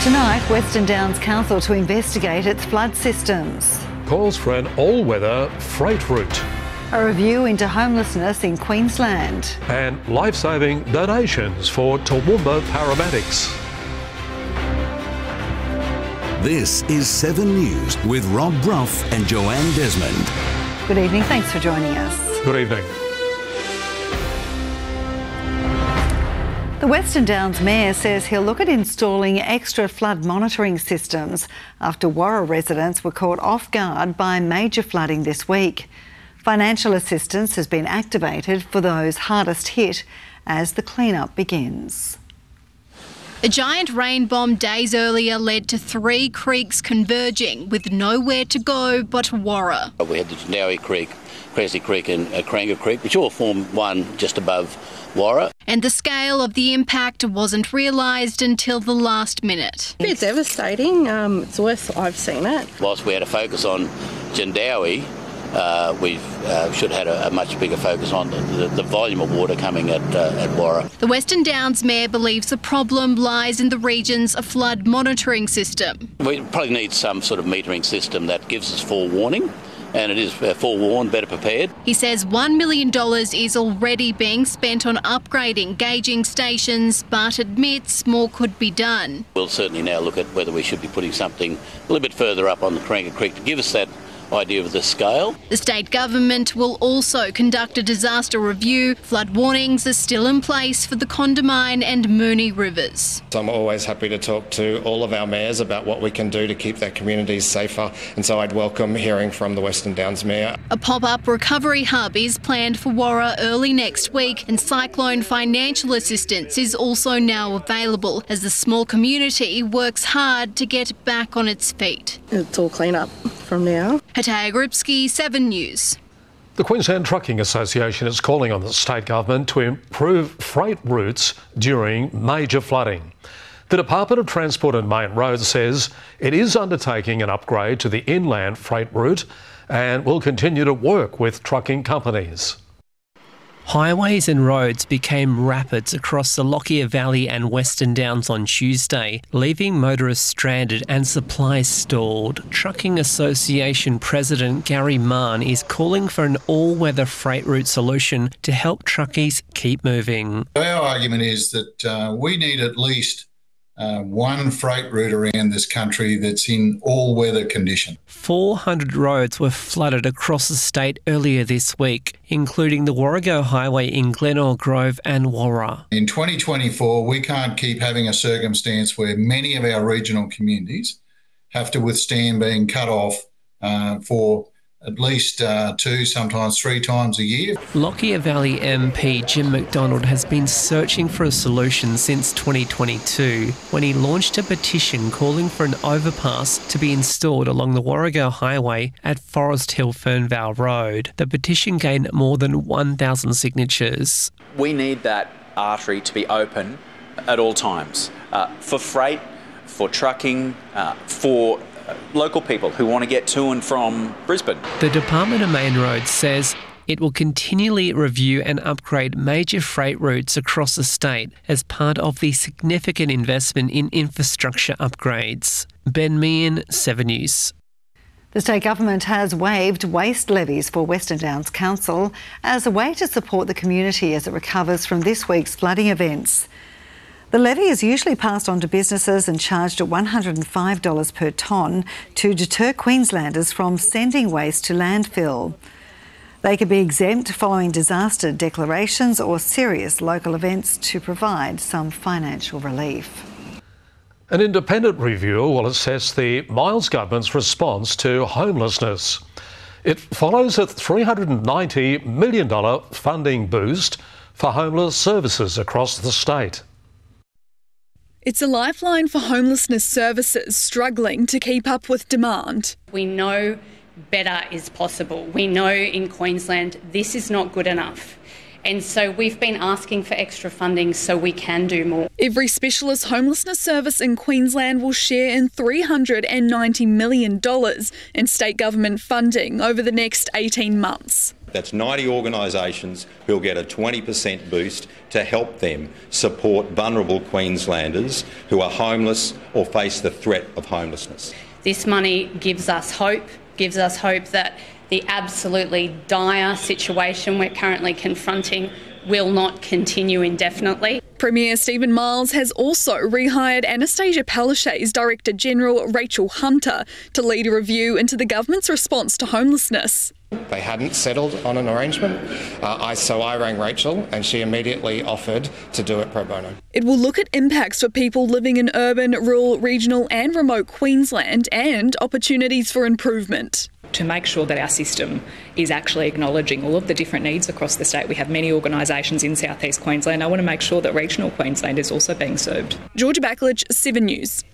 Tonight, Western Downs Council to investigate its flood systems. Calls for an all-weather freight route. A review into homelessness in Queensland. And life-saving donations for Toowoomba paramedics. This is 7 News with Brough and Joanne Desmond. Good evening, thanks for joining us. Good evening. The Western Downs Mayor says he'll look at installing extra flood monitoring systems after Warra residents were caught off guard by major flooding this week. Financial assistance has been activated for those hardest hit as the clean-up begins. A giant rain bomb days earlier led to 3 creeks converging with nowhere to go but Warra. We had the Jandowie Creek, Cressley Creek and Kranga Creek, which all form one just above Warra. And the scale of the impact wasn't realised until the last minute. It's devastating. It's the worst I've seen it. Whilst we had a focus on Jandowie, we should have had a much bigger focus on the volume of water coming at Warra. The Western Downs Mayor believes the problem lies in the region's flood monitoring system. We probably need some sort of metering system that gives us forewarning, and it is forewarned, better prepared. He says $1 million is already being spent on upgrading gauging stations, but admits more could be done. We'll certainly now look at whether we should be putting something a little bit further up on the Kranga Creek to give us that idea of the scale. The state government will also conduct a disaster review. Flood warnings are still in place for the Condamine and Moonee rivers. I'm always happy to talk to all of our mayors about what we can do to keep their communities safer, and so I'd welcome hearing from the Western Downs Mayor. A pop-up recovery hub is planned for Warra early next week, and cyclone financial assistance is also now available as the small community works hard to get back on its feet. It's all clean up from now. Hataya Gripsky, 7 News. The Queensland Trucking Association is calling on the state government to improve freight routes during major flooding. The Department of Transport and Main Roads says it is undertaking an upgrade to the inland freight route and will continue to work with trucking companies. Highways and roads became rapids across the Lockyer Valley and Western Downs on Tuesday, leaving motorists stranded and supplies stalled. Trucking Association President Gary Mann is calling for an all-weather freight route solution to help truckies keep moving. Our argument is that we need at least one freight route around this country that's in all-weather condition. 400 roads were flooded across the state earlier this week, including the Warrego Highway in Glenore Grove and Warra. In 2024, we can't keep having a circumstance where many of our regional communities have to withstand being cut off for at least 2, sometimes 3 times a year. Lockyer Valley MP Jim McDonald has been searching for a solution since 2022 when he launched a petition calling for an overpass to be installed along the Warrego Highway at Forest Hill Fernvale Road. The petition gained more than 1,000 signatures. We need that artery to be open at all times for freight, for trucking, for local people who want to get to and from Brisbane. The Department of Main Roads says it will continually review and upgrade major freight routes across the state as part of the significant investment in infrastructure upgrades. Ben Meehan, 7 News. The state government has waived waste levies for Western Downs Council as a way to support the community as it recovers from this week's flooding events. The levy is usually passed on to businesses and charged at $105 per tonne to deter Queenslanders from sending waste to landfill. They could be exempt following disaster declarations or serious local events to provide some financial relief. An independent review will assess the Miles government's response to homelessness. It follows a $390 million funding boost for homeless services across the state. It's a lifeline for homelessness services struggling to keep up with demand. We know better is possible. We know in Queensland this is not good enough. And so we've been asking for extra funding so we can do more. Every specialist homelessness service in Queensland will share in $390 million in state government funding over the next 18 months. That's 90 organisations who'll get a 20% boost to help them support vulnerable Queenslanders who are homeless or face the threat of homelessness. This money gives us hope that the absolutely dire situation we're currently confronting will not continue indefinitely. Premier Stephen Miles has also rehired Anastasia Palaszczuk's Director-General Rachel Hunter to lead a review into the government's response to homelessness. They hadn't settled on an arrangement, so I rang Rachel and she immediately offered to do it pro bono. It will look at impacts for people living in urban, rural, regional and remote Queensland and opportunities for improvement. To make sure that our system is actually acknowledging all of the different needs across the state. We have many organisations in South East Queensland. I want to make sure that regional Queensland is also being served. Georgia Backledge, 7 News.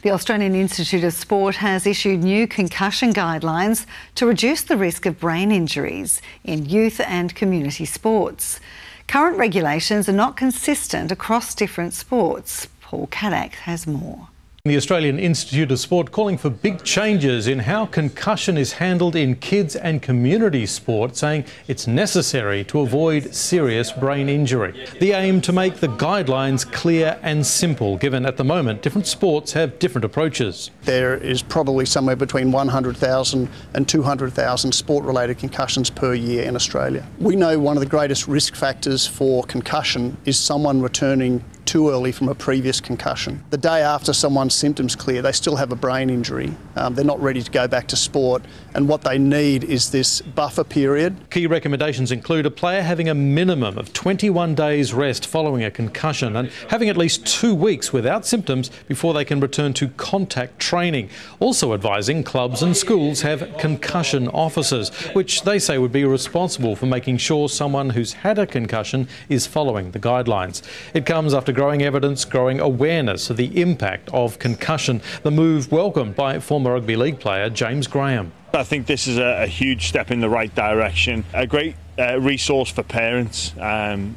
The Australian Institute of Sport has issued new concussion guidelines to reduce the risk of brain injuries in youth and community sports. Current regulations are not consistent across different sports. Paul Caddack has more. The Australian Institute of Sport calling for big changes in how concussion is handled in kids and community sport, saying it's necessary to avoid serious brain injury. The aim to make the guidelines clear and simple, given at the moment different sports have different approaches. There is probably somewhere between 100,000 and 200,000 sport-related concussions per year in Australia. We know one of the greatest risk factors for concussion is someone returning too early from a previous concussion. The day after someone's symptoms clear, they still have a brain injury. They're not ready to go back to sport, and what they need is this buffer period. Key recommendations include a player having a minimum of 21 days rest following a concussion and having at least 2 weeks without symptoms before they can return to contact training. Also advising clubs and schools have concussion officers, which they say would be responsible for making sure someone who's had a concussion is following the guidelines. It comes after growing evidence, growing awareness of the impact of concussion. The move welcomed by former rugby league player James Graham. I think this is a huge step in the right direction, a great resource for parents,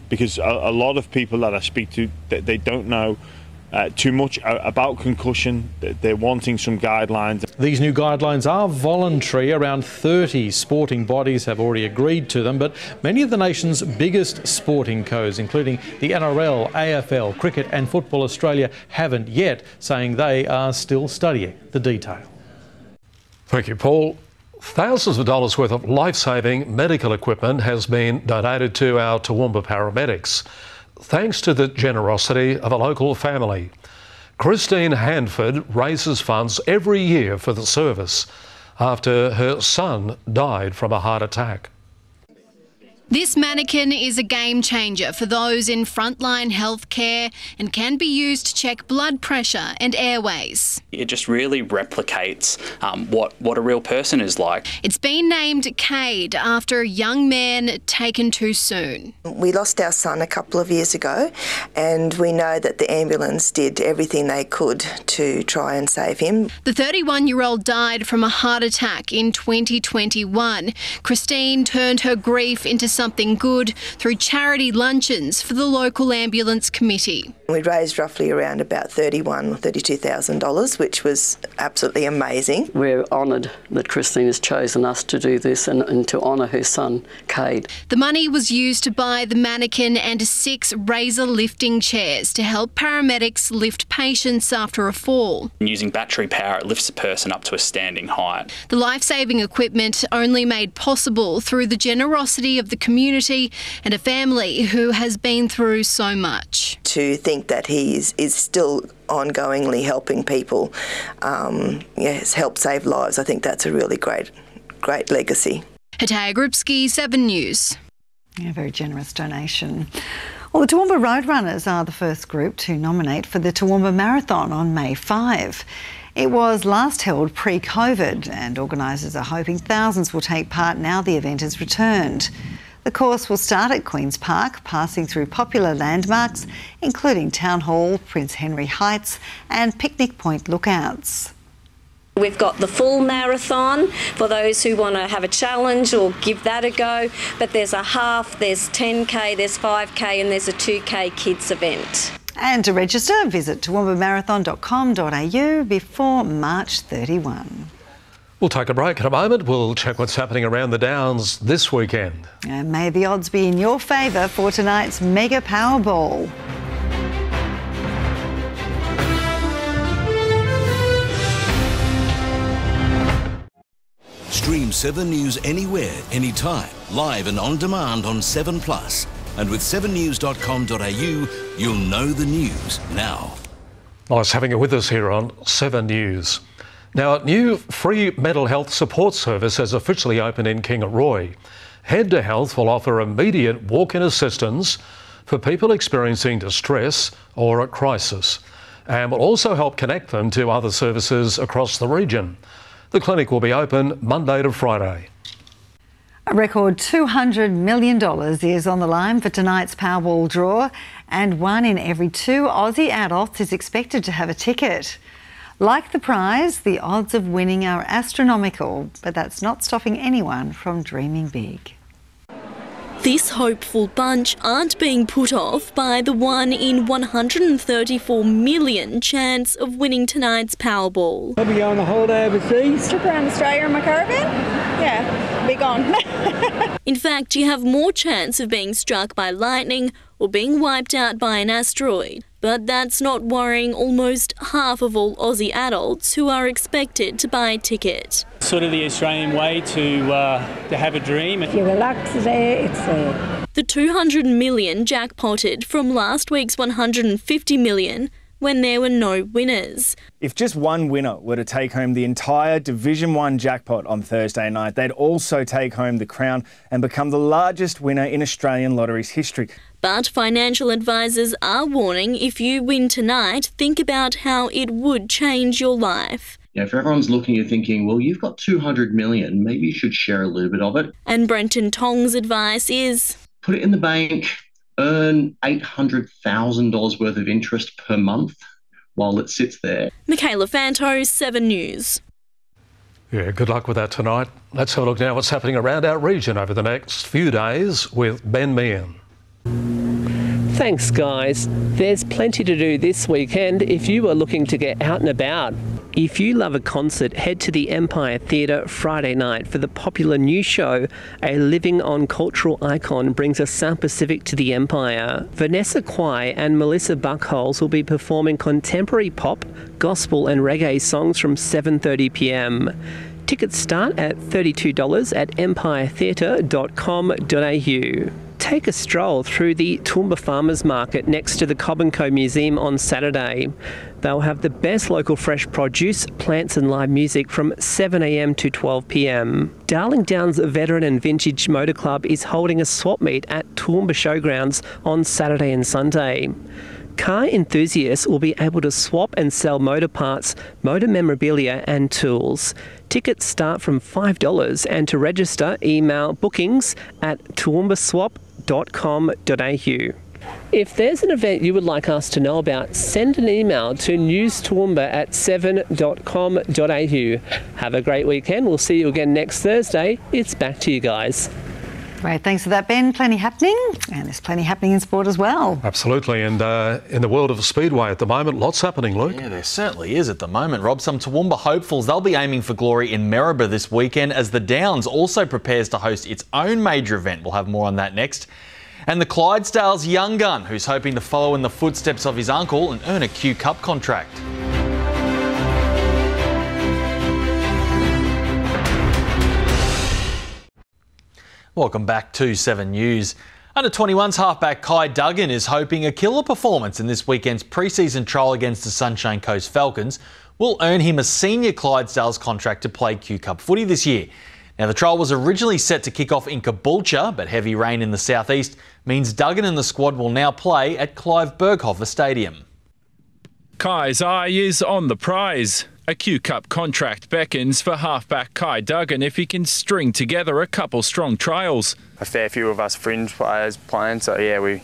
because a lot of people that I speak to, they don't know too much about concussion. They're wanting some guidelines. These new guidelines are voluntary. Around 30 sporting bodies have already agreed to them, but many of the nation's biggest sporting codes, including the NRL, AFL, Cricket and Football Australia, haven't yet, saying they are still studying the detail. Thank you, Paul. Thousands of dollars worth of life-saving medical equipment has been donated to our Toowoomba paramedics, thanks to the generosity of a local family. Christine Hanford raises funds every year for the service after her son died from a heart attack. This mannequin is a game changer for those in frontline healthcare and can be used to check blood pressure and airways. It just really replicates what a real person is like. It's been named Cade after a young man taken too soon. We lost our son a couple of years ago, and we know that the ambulance did everything they could to try and save him. The 31-year-old died from a heart attack in 2021. Christine turned her grief into something good through charity luncheons for the local ambulance committee. We raised roughly around about $31,000 or $32,000, which was absolutely amazing. We're honoured that Christine has chosen us to do this and to honour her son, Cade. The money was used to buy the mannequin and 6 razor lifting chairs to help paramedics lift patients after a fall. Using battery power, it lifts a person up to a standing height. The life-saving equipment only made possible through the generosity of the community and a family who has been through so much. To think that he is still ongoingly helping people, has helped save lives. I think that's a really great legacy. Hataya Grubski, 7 News. Yeah, very generous donation. Well, the Toowoomba Roadrunners are the first group to nominate for the Toowoomba Marathon on May 5. It was last held pre-COVID, and organisers are hoping thousands will take part now the event has returned. The course will start at Queen's Park, passing through popular landmarks, including Town Hall, Prince Henry Heights and Picnic Point lookouts. We've got the full marathon for those who want to have a challenge or give that a go, but there's a half, there's 10K, there's 5K and there's a 2K kids event. And to register, visit toowoomba marathon.com.au before March 31. We'll take a break in a moment. We'll check what's happening around the Downs this weekend. And may the odds be in your favour for tonight's Mega Powerball. Stream 7 News anywhere, anytime, live and on demand on 7plus. And with 7news.com.au, you'll know the news now. Nice having you with us here on 7 News. Now, a new free mental health support service has officially opened in Kingaroy. Head to Health will offer immediate walk-in assistance for people experiencing distress or a crisis, and will also help connect them to other services across the region. The clinic will be open Monday to Friday. A record $200 million is on the line for tonight's Powerball draw, and 1 in every 2 Aussie adults is expected to have a ticket. Like the prize, the odds of winning are astronomical, but that's not stopping anyone from dreaming big. This hopeful bunch aren't being put off by the 1 in 134 million chance of winning tonight's Powerball. I'll be going on a holiday overseas. Trip around Australia in my caravan? Yeah, be gone. In fact, you have more chance of being struck by lightning or being wiped out by an asteroid. But that's not worrying almost half of all Aussie adults who are expected to buy a ticket. Sort of the Australian way to have a dream. If you relax there, it's there. The 200 million jackpotted from last week's 150 million when there were no winners. If just one winner were to take home the entire Division 1 jackpot on Thursday night, they'd also take home the crown and become the largest winner in Australian lottery's history. But financial advisors are warning if you win tonight, think about how it would change your life. Yeah, if everyone's looking and thinking, well, you've got 200 million, maybe you should share a little bit of it. And Brenton Tong's advice is, put it in the bank, earn $800,000 worth of interest per month while it sits there. Michaela Fanto, 7 News. Yeah, good luck with that tonight. Let's have a look now what's happening around our region over the next few days with Ben Meehan. Thanks, guys. There's plenty to do this weekend if you are looking to get out and about. If you love a concert, head to the Empire Theatre Friday night for the popular new show, A Living On Cultural Icon Brings a South Pacific to the Empire. Vanessa Quai and Melissa Buckholes will be performing contemporary pop, gospel and reggae songs from 7:30 p.m. Tickets start at $32 at empiretheatre.com.au. Take a stroll through the Toowoomba Farmers Market next to the Cobb & Co Museum on Saturday. They'll have the best local fresh produce, plants and live music from 7 a.m. to 12 p.m. Darling Downs Veteran and Vintage Motor Club is holding a swap meet at Toowoomba Showgrounds on Saturday and Sunday. Car enthusiasts will be able to swap and sell motor parts, motor memorabilia and tools. Tickets start from $5, and to register, email bookings@toowoomba.com.au. If there's an event you would like us to know about, send an email to newstoowoomba@7.com.au. Have a great weekend. We'll see you again next Thursday. It's back to you guys. Great, thanks for that, Ben. Plenty happening, and there's plenty happening in sport as well. Absolutely, and in the world of Speedway at the moment, lots happening, Luke. Yeah, there certainly is at the moment, Rob. Some Toowoomba hopefuls, they'll be aiming for glory in Maribor this weekend as the Downs also prepares to host its own major event. We'll have more on that next. And the Clydesdale's young gun, who's hoping to follow in the footsteps of his uncle and earn a Q Cup contract. Welcome back to 7 News. Under-21s halfback Kai Duggan is hoping a killer performance in this weekend's pre-season trial against the Sunshine Coast Falcons will earn him a senior Clydesdales contract to play Q Cup footy this year. Now, the trial was originally set to kick off in Caboolture, but heavy rain in the southeast means Duggan and the squad will now play at Clive Berghofer Stadium. Kai's eye is on the prize. A Q Cup contract beckons for halfback Kai Duggan if he can string together a couple strong trials. A fair few of us fringe players playing, so yeah, we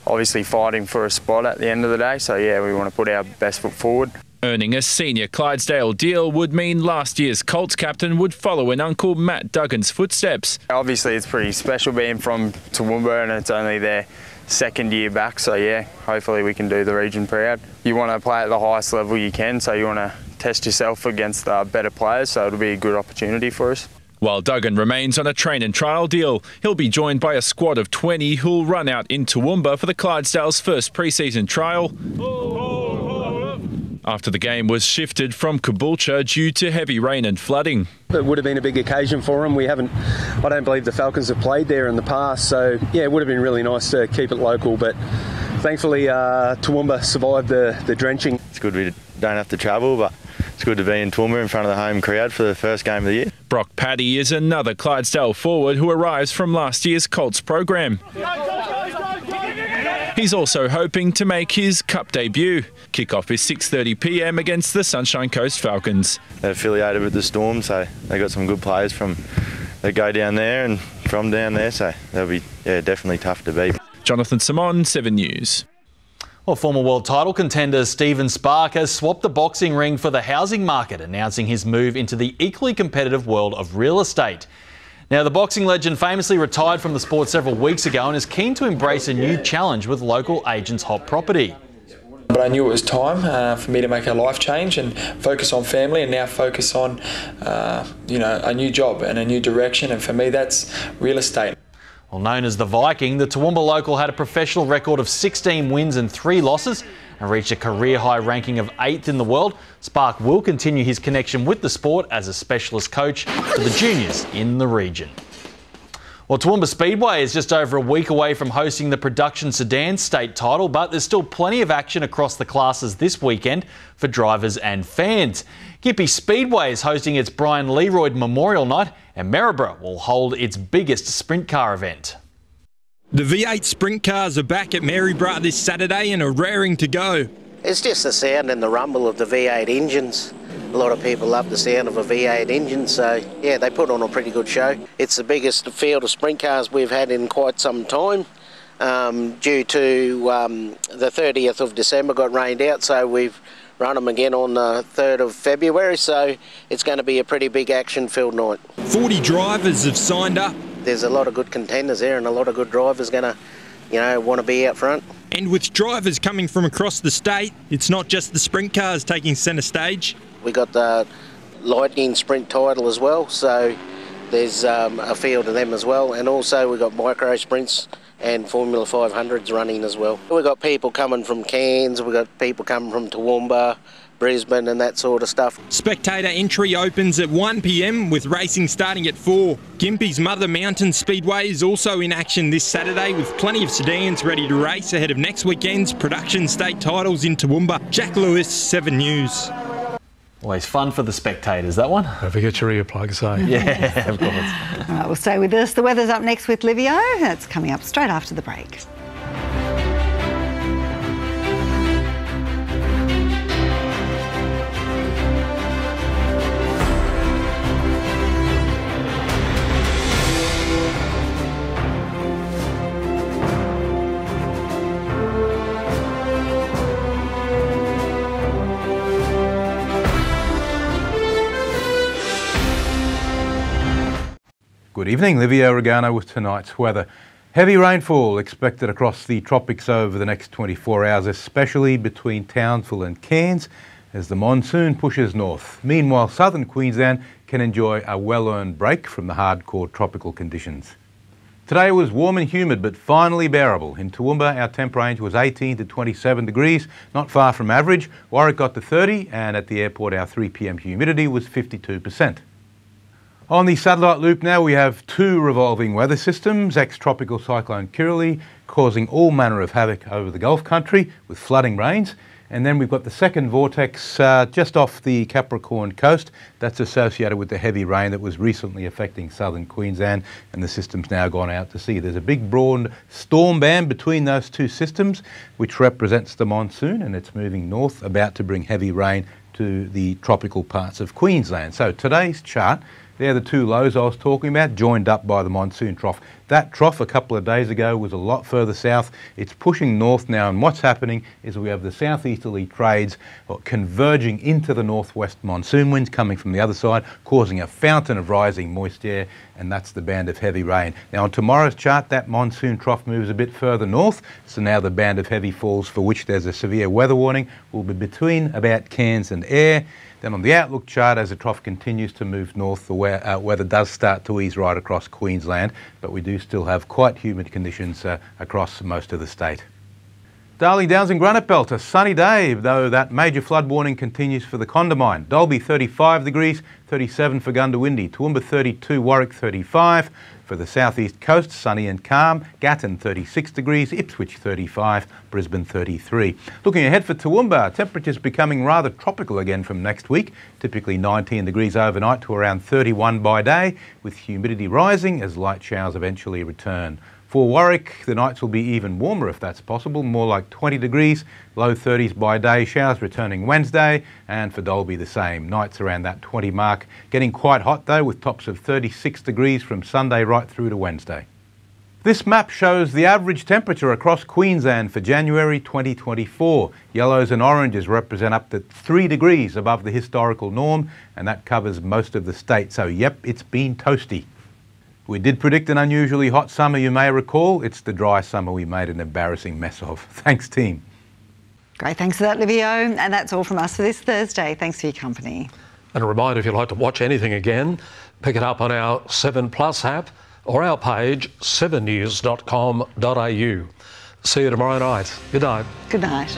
obviously fighting for a spot at the end of the day, so yeah, we want to put our best foot forward. Earning a senior Clydesdale deal would mean last year's Colts captain would follow in Uncle Matt Duggan's footsteps. Obviously it's pretty special being from Toowoomba and it's only their second year back, so yeah, hopefully we can do the region proud. You want to play at the highest level you can, so you want to test yourself against better players, so it'll be a good opportunity for us. While Duggan remains on a train and trial deal, he'll be joined by a squad of 20 who'll run out in Toowoomba for the Clydesdales' first pre-season trial after the game was shifted from Caboolture due to heavy rain and flooding. It would have been a big occasion for them. I don't believe the Falcons have played there in the past, so yeah, it would have been really nice to keep it local, but thankfully Toowoomba survived the drenching. It's good we don't have to travel, but it's good to be in Toowoomba in front of the home crowd for the first game of the year. Brock Paddy is another Clydesdale forward who arrives from last year's Colts program. He's also hoping to make his cup debut. Kick-off is 6:30 p.m. against the Sunshine Coast Falcons. They're affiliated with the Storm, so they got some good players that go down there and from down there, so they'll be definitely tough to beat. Jonathan Simon, 7 News. Well, former world title contender Stephen Spark has swapped the boxing ring for the housing market, announcing his move into the equally competitive world of real estate. Now, the boxing legend famously retired from the sport several weeks ago and is keen to embrace a new challenge with local agents' hot property. But I knew it was time for me to make a life change and focus on family, and now focus on, a new job and a new direction. And for me, that's real estate. Well, known as the Viking, the Toowoomba local had a professional record of 16 wins and 3 losses and reached a career-high ranking of 8th in the world. Spark will continue his connection with the sport as a specialist coach for the juniors in the region. Well, Toowoomba Speedway is just over a week away from hosting the Production Sedan state title, but there's still plenty of action across the classes this weekend for drivers and fans. Gympie Speedway is hosting its Brian Leroyd Memorial Night, and Maryborough will hold its biggest sprint car event. The V8 sprint cars are back at Maryborough this Saturday and are raring to go. It's just the sound and the rumble of the V8 engines. A lot of people love the sound of a V8 engine, so yeah, they put on a pretty good show. It's the biggest field of sprint cars we've had in quite some time. Due to the 30th of December got rained out, so we've run them again on the 3rd of February, so it's going to be a pretty big action-filled night. 40 drivers have signed up. There's a lot of good contenders there and a lot of good drivers going to, want to be out front. And with drivers coming from across the state, it's not just the sprint cars taking centre stage. We got the Lightning Sprint title as well, so there's a field of them as well, and also we've got micro sprints and Formula 500s running as well. We've got people coming from Cairns, we've got people coming from Toowoomba, Brisbane and that sort of stuff. Spectator entry opens at 1 p.m. with racing starting at 4. Gympie's Mother Mountain Speedway is also in action this Saturday with plenty of sedans ready to race ahead of next weekend's Production State titles in Toowoomba. Jack Lewis, 7 News. Always fun for the spectators, that one. Don't forget your earplugs, eh? Yeah, of course. All right, we'll stay with us. The weather's up next with Livio. That's coming up straight after the break. Good evening, Livio Regano with tonight's weather. Heavy rainfall expected across the tropics over the next 24 hours, especially between Townsville and Cairns as the monsoon pushes north. Meanwhile, southern Queensland can enjoy a well-earned break from the hardcore tropical conditions. Today was warm and humid, but finally bearable. In Toowoomba, our temp range was 18 to 27 degrees, not far from average. Warwick got to 30, and at the airport, our 3 p.m. humidity was 52%. On the satellite loop now, we have 2 revolving weather systems, ex-tropical cyclone Kirrily causing all manner of havoc over the Gulf country with flooding rains. And then we've got the second vortex just off the Capricorn coast. That's associated with the heavy rain that was recently affecting southern Queensland, and the system's now gone out to sea. There's a big broad storm band between those 2 systems, which represents the monsoon, and it's moving north, about to bring heavy rain to the tropical parts of Queensland. So today's chart, they're the 2 lows I was talking about, joined up by the monsoon trough That trough a couple of days ago was a lot further south. It's pushing north now, and what's happening is we have the southeasterly trades converging into the northwest monsoon winds coming from the other side, causing a fountain of rising moist air, and that's the band of heavy rain. Now on tomorrow's chart, that monsoon trough moves a bit further north, so now the band of heavy falls, for which there's a severe weather warning, will be between about Cairns and Ayr. Then on the outlook chart, as the trough continues to move north, the weather does start to ease right across Queensland, but we do still have quite humid conditions across most of the state. Darling Downs and Granite Belt, a sunny day, though that major flood warning continues for the Condamine. Dalby 35 degrees, 37 for Goondiwindi, Toowoomba 32, Warwick 35. For the southeast coast, sunny and calm, Gatton 36 degrees, Ipswich 35, Brisbane 33. Looking ahead for Toowoomba, temperatures becoming rather tropical again from next week, typically 19 degrees overnight to around 31 by day, with humidity rising as light showers eventually return. For Warwick, the nights will be even warmer if that's possible, more like 20 degrees, low 30s by day, showers returning Wednesday, and for Dalby the same, nights around that 20 mark. Getting quite hot though, with tops of 36 degrees from Sunday right through to Wednesday. This map shows the average temperature across Queensland for January 2024. Yellows and oranges represent up to 3 degrees above the historical norm, and that covers most of the state, so yep, it's been toasty. We did predict an unusually hot summer, you may recall. It's the dry summer we made an embarrassing mess of. Thanks, team. Great, thanks for that, Livio. And that's all from us for this Thursday. Thanks for your company. And a reminder, if you'd like to watch anything again, pick it up on our 7plus app or our page 7news.com.au. See you tomorrow night. Good night. Good night.